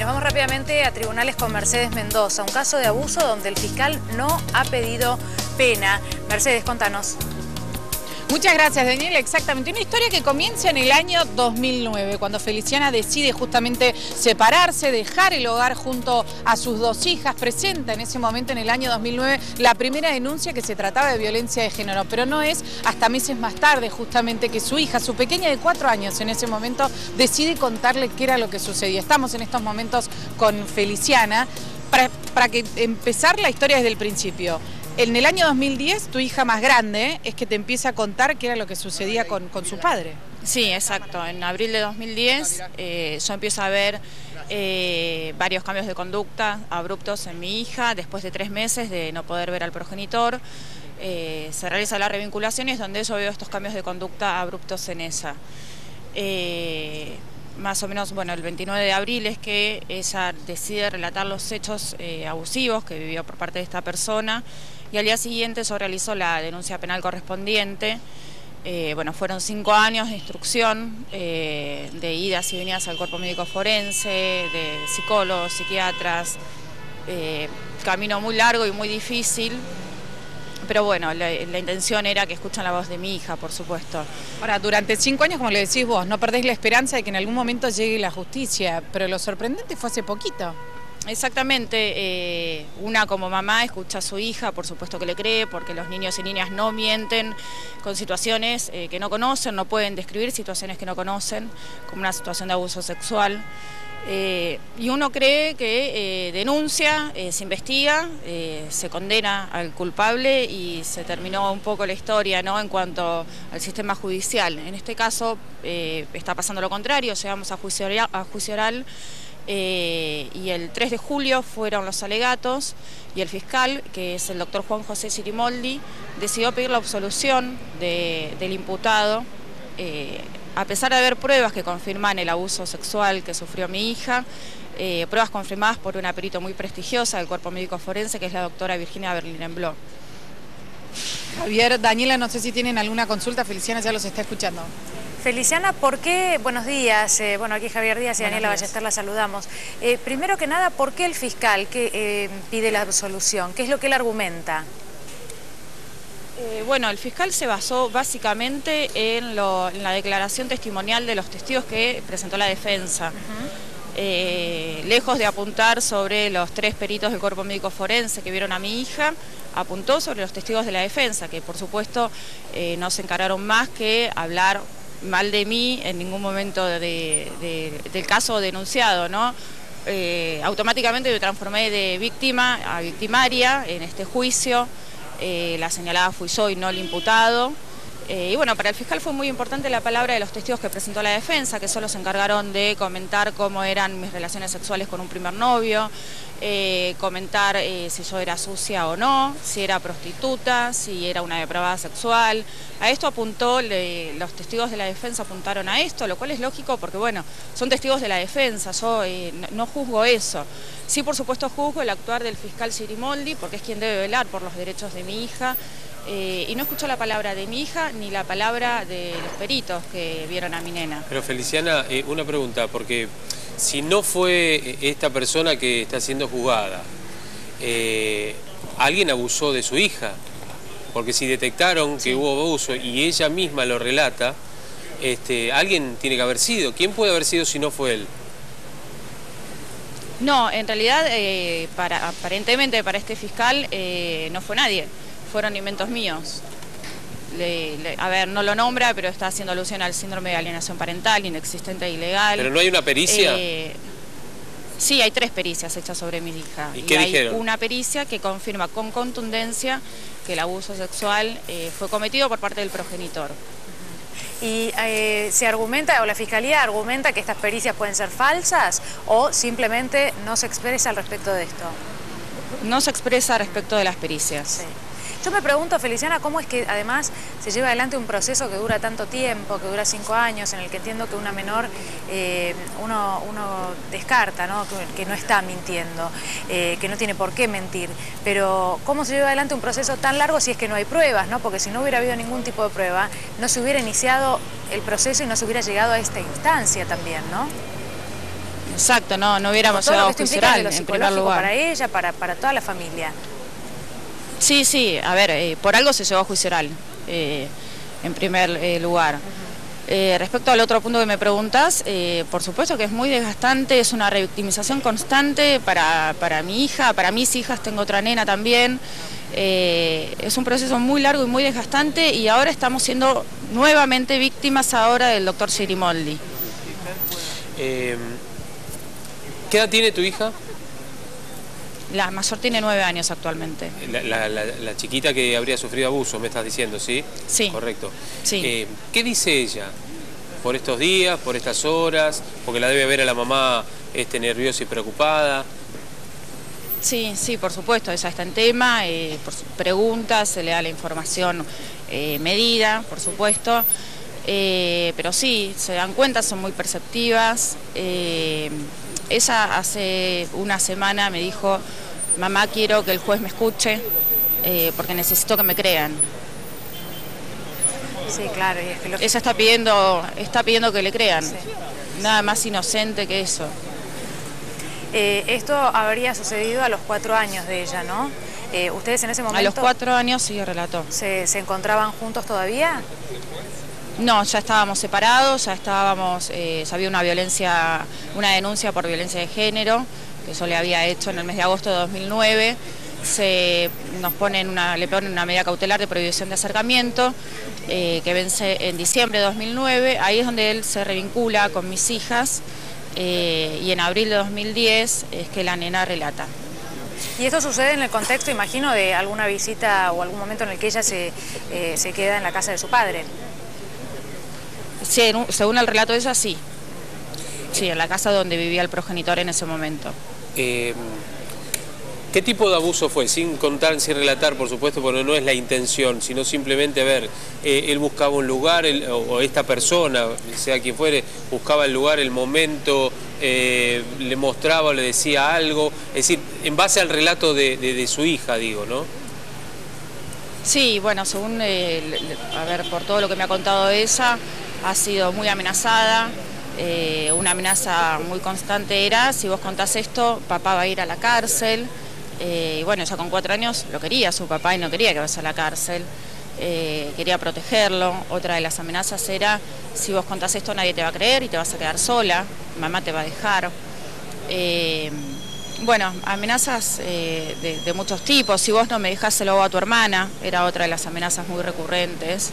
nos vamos rápidamente a tribunales con Mercedes Mendoza, un caso de abuso donde el fiscal no ha pedido pena. Mercedes, contanos. Muchas gracias, Daniela. Exactamente, una historia que comienza en el año 2009, cuando Feliciana decide justamente separarse, dejar el hogar junto a sus dos hijas. Presenta en ese momento, en el año 2009, la primera denuncia que se trataba de violencia de género, pero no es hasta meses más tarde justamente que su hija, su pequeña de 4 años en ese momento, decide contarle qué era lo que sucedía. Estamos en estos momentos con Feliciana para que empezar la historia desde el principio. En el año 2010, tu hija más grande es que te empieza a contar qué era lo que sucedía con su padre. Sí, exacto. En abril de 2010 yo empiezo a ver varios cambios de conducta abruptos en mi hija. Después de 3 meses de no poder ver al progenitor, se realiza la revinculación y es donde yo veo estos cambios de conducta abruptos en ella. Más o menos, bueno, el 29 de abril es que ella decide relatar los hechos abusivos que vivió por parte de esta persona. Y al día siguiente yo realizo la denuncia penal correspondiente. Bueno, fueron 5 años de instrucción, de idas y venidas al cuerpo médico forense, de psicólogos, psiquiatras, camino muy largo y muy difícil. Pero bueno, la intención era que escuchen la voz de mi hija, por supuesto. Ahora, durante 5 años, como le decís vos, no perdés la esperanza de que en algún momento llegue la justicia, pero lo sorprendente fue hace poquito. Exactamente, una como mamá escucha a su hija, por supuesto que le cree, porque los niños y niñas no mienten con situaciones que no conocen, no pueden describir situaciones que no conocen, como una situación de abuso sexual. Y uno cree que denuncia, se investiga, se condena al culpable y se terminó un poco la historia, ¿no?, en cuanto al sistema judicial. En este caso está pasando lo contrario, llegamos a juicio oral. Y el 3 de julio fueron los alegatos y el fiscal, que es el doctor Juan José Sirimoldi, decidió pedir la absolución del imputado, a pesar de haber pruebas que confirman el abuso sexual que sufrió mi hija, pruebas confirmadas por una perito muy prestigiosa del cuerpo médico forense, que es la doctora Virginia Berlin-Enbló. Javier, Daniela, no sé si tienen alguna consulta, Feliciana ya los está escuchando. Feliciana, ¿por qué? Buenos días. Bueno, aquí Javier Díaz y Daniela Ballester la saludamos. Primero que nada, ¿por qué el fiscal que pide la absolución? ¿Qué es lo que él argumenta? Bueno, el fiscal se basó básicamente en la declaración testimonial de los testigos que presentó la defensa. Lejos de apuntar sobre los 3 peritos del cuerpo médico forense que vieron a mi hija, apuntó sobre los testigos de la defensa, que por supuesto no se encargaron más que hablar mal de mí en ningún momento del caso denunciado, ¿no? Automáticamente me transformé de víctima a victimaria en este juicio. La señalada fui yo y no el imputado. Y bueno, para el fiscal fue muy importante la palabra de los testigos que presentó la defensa, que solo se encargaron de comentar cómo eran mis relaciones sexuales con un primer novio, comentar si yo era sucia o no, si era prostituta, si era una depravada sexual. A esto apuntó, los testigos de la defensa apuntaron a esto, lo cual es lógico porque, bueno, son testigos de la defensa, yo no juzgo eso. Sí, por supuesto, juzgo el actuar del fiscal Sirimoldi, porque es quien debe velar por los derechos de mi hija, y no escucho la palabra de mi hija ni la palabra de los peritos que vieron a mi nena. Pero Feliciana, una pregunta, porque si no fue esta persona que está siendo juzgada, alguien abusó de su hija, porque si detectaron que hubo abuso y ella misma lo relata, alguien tiene que haber sido. ¿Quién puede haber sido si no fue él? No, en realidad, aparentemente para este fiscal no fue nadie. Fueron inventos míos. A ver, no lo nombra, pero está haciendo alusión al síndrome de alienación parental, inexistente e ilegal. ¿Pero no hay una pericia? Sí, hay 3 pericias hechas sobre mi hija. ¿Y qué dijeron? Hay una pericia que confirma con contundencia que el abuso sexual fue cometido por parte del progenitor. ¿Y se argumenta, o la Fiscalía argumenta que estas pericias pueden ser falsas o simplemente no se expresa al respecto de esto? No se expresa respecto de las pericias. Sí. Yo me pregunto, Feliciana, ¿cómo es que además se lleva adelante un proceso que dura tanto tiempo, que dura 5 años, en el que entiendo que una menor uno descarta, ¿no?, que no está mintiendo, que no tiene por qué mentir? Pero ¿cómo se lleva adelante un proceso tan largo si es que no hay pruebas, ¿no? Porque si no hubiera habido ningún tipo de prueba, no se hubiera iniciado el proceso y no se hubiera llegado a esta instancia también, ¿no? Exacto, no hubiéramos todo llegado lo a que esto juicio implica oral, de lo en primer psicológico lugar. para ella, para toda la familia. Sí, a ver, por algo se llevó a juicio oral, en primer lugar. Respecto al otro punto que me preguntas, por supuesto que es muy desgastante, es una revictimización constante para mi hija, para mis hijas, tengo otra nena también. Es un proceso muy largo y muy desgastante y ahora estamos siendo nuevamente víctimas ahora del doctor Girimoldi. ¿Qué edad tiene tu hija? La mayor tiene 9 años actualmente. La chiquita que habría sufrido abuso, me estás diciendo, ¿sí? Sí. Correcto. Sí. ¿Qué dice ella por estos días, por estas horas? Porque la debe ver a la mamá nerviosa y preocupada. Sí, por supuesto, ella está en tema, pregunta, se le da la información medida, por supuesto. Pero sí, se dan cuenta, son muy perceptivas. Ella hace una semana me dijo, mamá, quiero que el juez me escuche porque necesito que me crean. Sí, claro. Y es que Ella está pidiendo que le crean, sí. Nada más inocente que eso. Esto habría sucedido a los 4 años de ella, ¿no? ¿Ustedes en ese momento... A los 4 años sí, relató. ¿Se encontraban juntos todavía? No, ya estábamos separados, ya había una denuncia por violencia de género, que yo le había hecho en el mes de agosto de 2009. Le ponen una medida cautelar de prohibición de acercamiento, que vence en diciembre de 2009. Ahí es donde él se revincula con mis hijas, y en abril de 2010 es que la nena relata. Y esto sucede en el contexto, imagino, de alguna visita o algún momento en el que ella se queda en la casa de su padre. Sí, según el relato de ella, sí. Sí, en la casa donde vivía el progenitor en ese momento. ¿Qué tipo de abuso fue? Sin relatar, por supuesto, porque no es la intención, sino simplemente, a ver, él buscaba un lugar, o esta persona, sea quien fuere, buscaba el lugar, el momento, le mostraba o le decía algo, es decir, en base al relato de su hija, digo, ¿no? Sí, bueno, según, por todo lo que me ha contado ella, ha sido muy amenazada. Una amenaza muy constante era, si vos contás esto, papá va a ir a la cárcel. Y bueno, ella con 4 años lo quería su papá y no quería que vaya a la cárcel. Quería protegerlo. Otra de las amenazas era, si vos contás esto nadie te va a creer y te vas a quedar sola, mamá te va a dejar. Bueno, amenazas de muchos tipos. Si vos no me dejás, se lo hago a tu hermana, era otra de las amenazas muy recurrentes.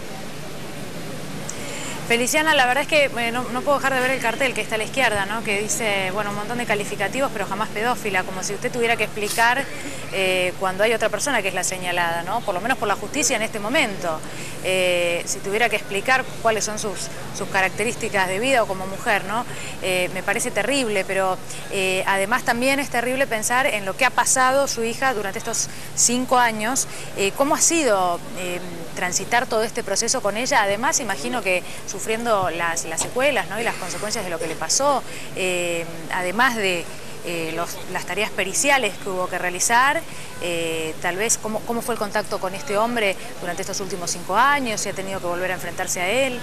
Feliciana, la verdad es que no puedo dejar de ver el cartel que está a la izquierda, ¿no? Que dice, bueno, un montón de calificativos, pero jamás pedófila, como si usted tuviera que explicar cuando hay otra persona que es la señalada, ¿no? Por lo menos por la justicia en este momento. Si tuviera que explicar cuáles son sus características de vida o como mujer, ¿no? Me parece terrible, pero además también es terrible pensar en lo que ha pasado su hija durante estos 5 años. ¿Cómo ha sido transitar todo este proceso con ella? Además, imagino que sufriendo las secuelas, ¿no? Y las consecuencias de lo que le pasó, además de las tareas periciales que hubo que realizar, tal vez cómo fue el contacto con este hombre durante estos últimos 5 años, si ha tenido que volver a enfrentarse a él.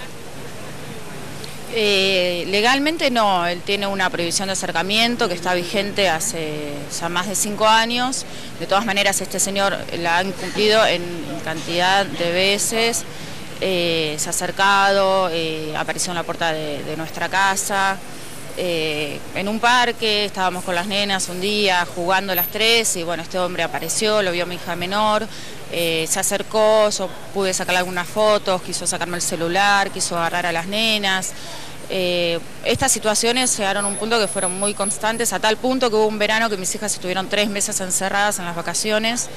Legalmente no, él tiene una prohibición de acercamiento que está vigente hace ya más de 5 años. De todas maneras, este señor la ha incumplido en cantidad de veces. Se ha acercado, apareció en la puerta de nuestra casa. En un parque, estábamos con las nenas un día jugando las 3 y bueno, este hombre apareció, lo vio mi hija menor, se acercó, yo pude sacarle algunas fotos, quiso sacarme el celular, quiso agarrar a las nenas. Estas situaciones llegaron a un punto que fueron muy constantes, a tal punto que hubo un verano que mis hijas estuvieron 3 meses encerradas en las vacaciones.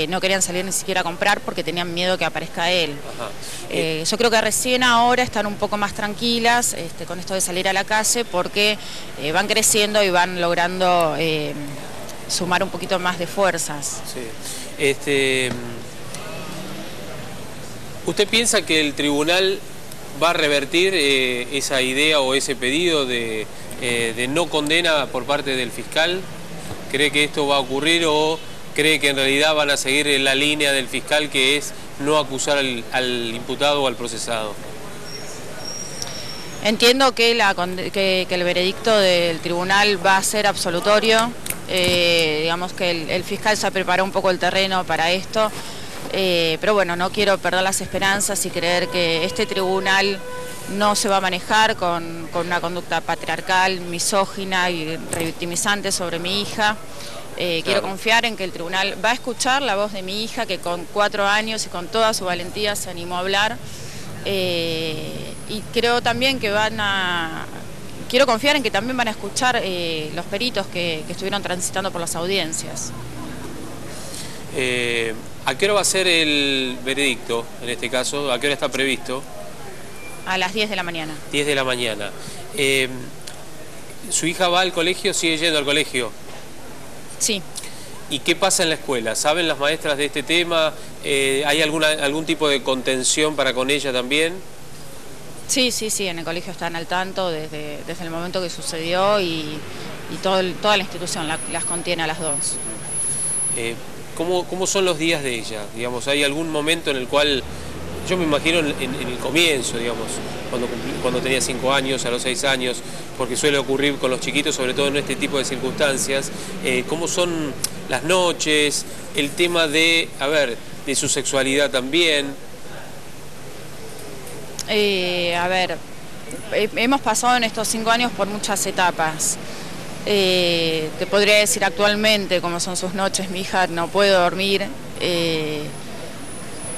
No querían salir ni siquiera a comprar porque tenían miedo que aparezca él. Yo creo que recién ahora están un poco más tranquilas con esto de salir a la calle porque van creciendo y van logrando sumar un poquito más de fuerzas. Sí. ¿Usted piensa que el tribunal va a revertir esa idea o ese pedido de no condena por parte del fiscal? ¿Cree que esto va a ocurrir o cree que en realidad van a seguir en la línea del fiscal, que es no acusar al imputado o al procesado? Entiendo que el veredicto del tribunal va a ser absolutorio, digamos que el fiscal ya preparó un poco el terreno para esto, pero bueno, no quiero perder las esperanzas y creer que este tribunal no se va a manejar con una conducta patriarcal, misógina y revictimizante sobre mi hija. Claro. Quiero confiar en que el tribunal va a escuchar la voz de mi hija, que con 4 años y con toda su valentía se animó a hablar. Y creo también que quiero confiar en que también van a escuchar los peritos que estuvieron transitando por las audiencias. ¿A qué hora va a ser el veredicto, en este caso? ¿A qué hora está previsto? A las 10 de la mañana. 10 de la mañana. ¿Su hija va al colegio? ¿Sigue yendo al colegio? Sí. ¿Y qué pasa en la escuela? ¿Saben las maestras de este tema? ¿Hay algún tipo de contención para con ella también? Sí, en el colegio están al tanto desde el momento que sucedió y toda la institución las contiene a las dos. ¿Cómo son los días de ella? Digamos, ¿hay algún momento en el cual, yo me imagino en el comienzo, digamos, cuando tenía 5 años, a los 6 años, porque suele ocurrir con los chiquitos, sobre todo en este tipo de circunstancias, cómo son las noches, el tema de su sexualidad también? Hemos pasado en estos 5 años por muchas etapas. Te podría decir actualmente cómo son sus noches. Mi hija no puede dormir,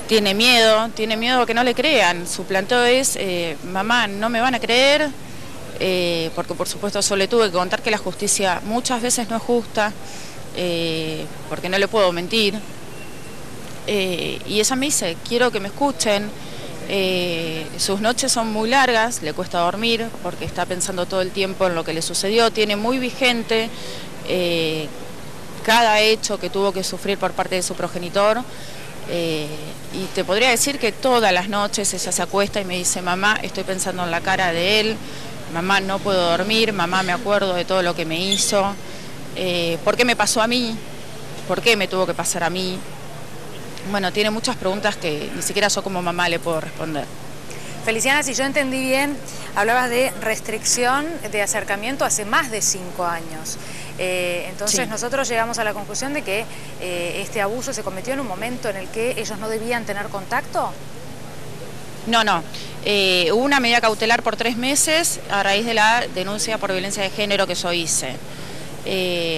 tiene miedo a que no le crean. Su planteo es, mamá, no me van a creer, porque por supuesto yo le tuve que contar que la justicia muchas veces no es justa, porque no le puedo mentir. Y ella me dice, quiero que me escuchen. Sus noches son muy largas, le cuesta dormir porque está pensando todo el tiempo en lo que le sucedió, tiene muy vigente cada hecho que tuvo que sufrir por parte de su progenitor, y te podría decir que todas las noches ella se acuesta y me dice, mamá, estoy pensando en la cara de él, mamá, no puedo dormir, mamá, me acuerdo de todo lo que me hizo, ¿por qué me pasó a mí? ¿Por qué me tuvo que pasar a mí? Bueno, tiene muchas preguntas que ni siquiera yo como mamá le puedo responder. Feliciana, si yo entendí bien, hablabas de restricción de acercamiento hace más de 5 años. Entonces sí. Nosotros llegamos a la conclusión de que este abuso se cometió en un momento en el que ellos no debían tener contacto. No. Hubo una medida cautelar por 3 meses a raíz de la denuncia por violencia de género que yo hice.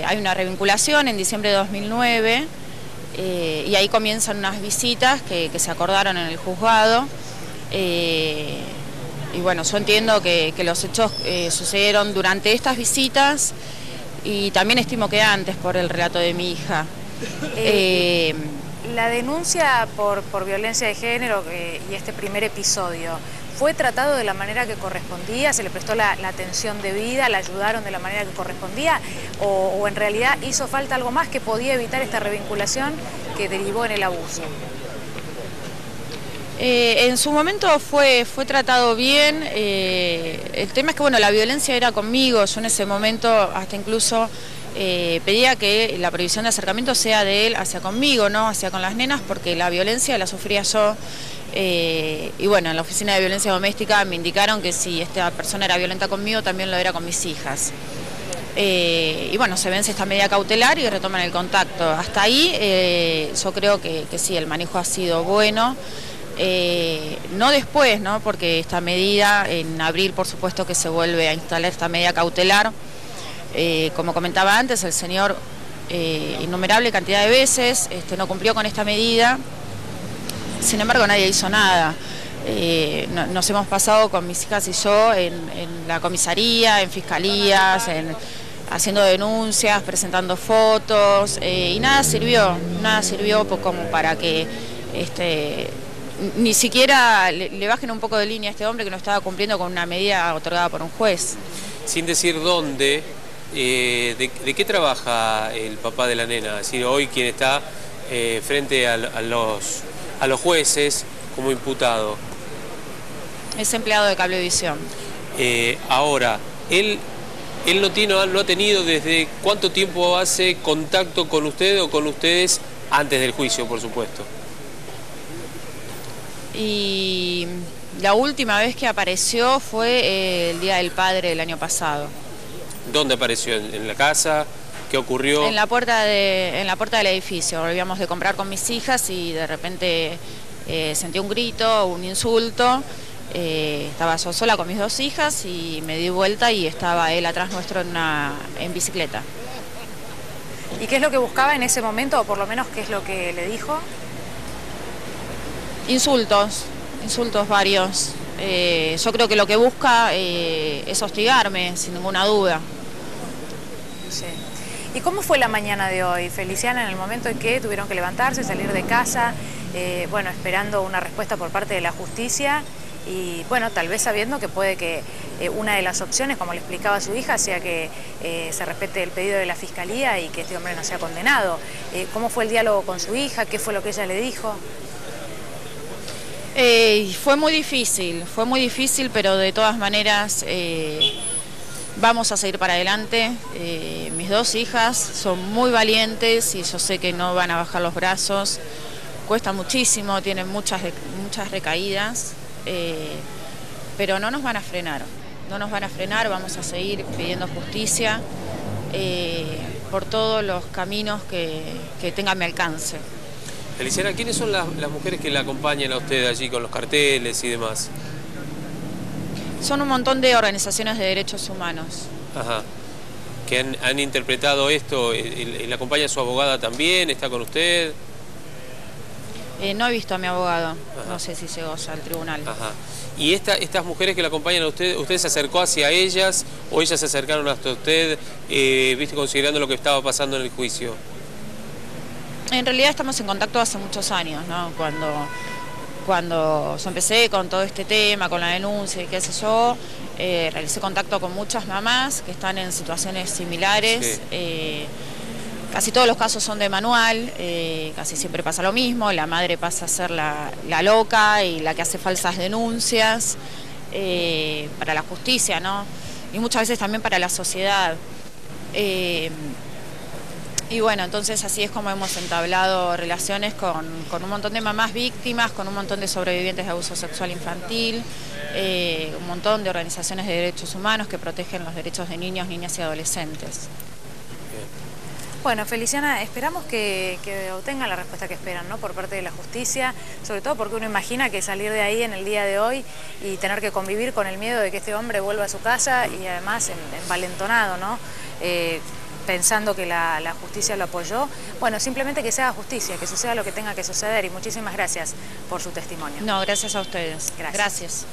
Hay una revinculación en diciembre de 2009. Y ahí comienzan unas visitas que se acordaron en el juzgado, y bueno, yo entiendo que los hechos sucedieron durante estas visitas y también estimo que antes por el relato de mi hija. La denuncia por violencia de género y este primer episodio, ¿fue tratado de la manera que correspondía? ¿Se le prestó la atención debida? ¿La ayudaron de la manera que correspondía? ¿O en realidad hizo falta algo más que podía evitar esta revinculación que derivó en el abuso? En su momento fue tratado bien. El tema es que bueno, la violencia era conmigo. Yo en ese momento hasta incluso pedía que la prohibición de acercamiento sea de él hacia conmigo, no hacia con las nenas, porque la violencia la sufría yo. Y bueno, en la oficina de violencia doméstica me indicaron que si esta persona era violenta conmigo, también lo era con mis hijas. Y bueno, se vence esta medida cautelar y retoman el contacto. Hasta ahí yo creo que sí, el manejo ha sido bueno. No después, ¿no? Porque esta medida, en abril por supuesto que se vuelve a instalar esta medida cautelar. Como comentaba antes, el señor innumerable cantidad de veces no cumplió con esta medida. Sin embargo, nadie hizo nada. Nos hemos pasado con mis hijas y yo en la comisaría, en fiscalías, haciendo denuncias, presentando fotos, y nada sirvió como para que ni siquiera le bajen un poco de línea a este hombre que no estaba cumpliendo con una medida otorgada por un juez. Sin decir dónde, ¿de qué trabaja el papá de la nena? Es decir, hoy quien está frente a los jueces como imputado. Es empleado de Cablevisión. Ahora, él no ha tenido desde cuánto tiempo hace contacto con usted o con ustedes antes del juicio, por supuesto. Y La última vez que apareció fue el Día del Padre del año pasado. ¿Dónde apareció? ¿En la casa? ¿Qué ocurrió? En la puerta del edificio. Volvíamos de comprar con mis hijas y de repente sentí un grito, un insulto. Estaba yo sola con mis 2 hijas y me di vuelta y estaba él atrás nuestro en bicicleta. ¿Y qué es lo que buscaba en ese momento, o por lo menos qué es lo que le dijo? Insultos varios. Yo creo que lo que busca es hostigarme, sin ninguna duda. Sí. ¿Y cómo fue la mañana de hoy, Feliciana, en el momento en que tuvieron que levantarse, salir de casa, bueno, esperando una respuesta por parte de la justicia y, bueno, tal vez sabiendo que puede que una de las opciones, como le explicaba a su hija, sea que se respete el pedido de la Fiscalía y que este hombre no sea condenado? ¿Cómo fue el diálogo con su hija? ¿Qué fue lo que ella le dijo? Fue muy difícil, pero de todas maneras vamos a seguir para adelante. Mis 2 hijas son muy valientes y yo sé que no van a bajar los brazos. Cuesta muchísimo, tienen muchas recaídas, pero no nos van a frenar. Vamos a seguir pidiendo justicia por todos los caminos que tenga a mi alcance. Feliciana, ¿quiénes son las mujeres que la acompañan a usted allí con los carteles y demás? Son un montón de organizaciones de derechos humanos. Ajá. ¿Que han interpretado esto? ¿La acompaña su abogada también? ¿Está con usted? No he visto a mi abogado. Ajá. No sé si llegó ya al tribunal. Ajá. ¿Y estas mujeres que la acompañan a usted se acercó hacia ellas o ellas se acercaron hasta usted, viste, considerando lo que estaba pasando en el juicio? En realidad estamos en contacto hace muchos años, ¿no? Cuando yo empecé con todo este tema, con la denuncia y qué sé yo, realicé contacto con muchas mamás que están en situaciones similares. Sí. Casi todos los casos son de manual, casi siempre pasa lo mismo, la madre pasa a ser la loca y la que hace falsas denuncias para la justicia, ¿no? Y muchas veces también para la sociedad. Y bueno, entonces así es como hemos entablado relaciones con un montón de mamás víctimas, con un montón de sobrevivientes de abuso sexual infantil, un montón de organizaciones de derechos humanos que protegen los derechos de niños, niñas y adolescentes. Bueno, Feliciana, esperamos que obtengan la respuesta que esperan, ¿no?, por parte de la justicia, sobre todo porque uno imagina que salir de ahí en el día de hoy y tener que convivir con el miedo de que este hombre vuelva a su casa y además envalentonado, ¿no?, pensando que la justicia lo apoyó. Bueno, simplemente que se haga justicia, que suceda lo que tenga que suceder y muchísimas gracias por su testimonio. No, gracias a ustedes. Gracias. Gracias.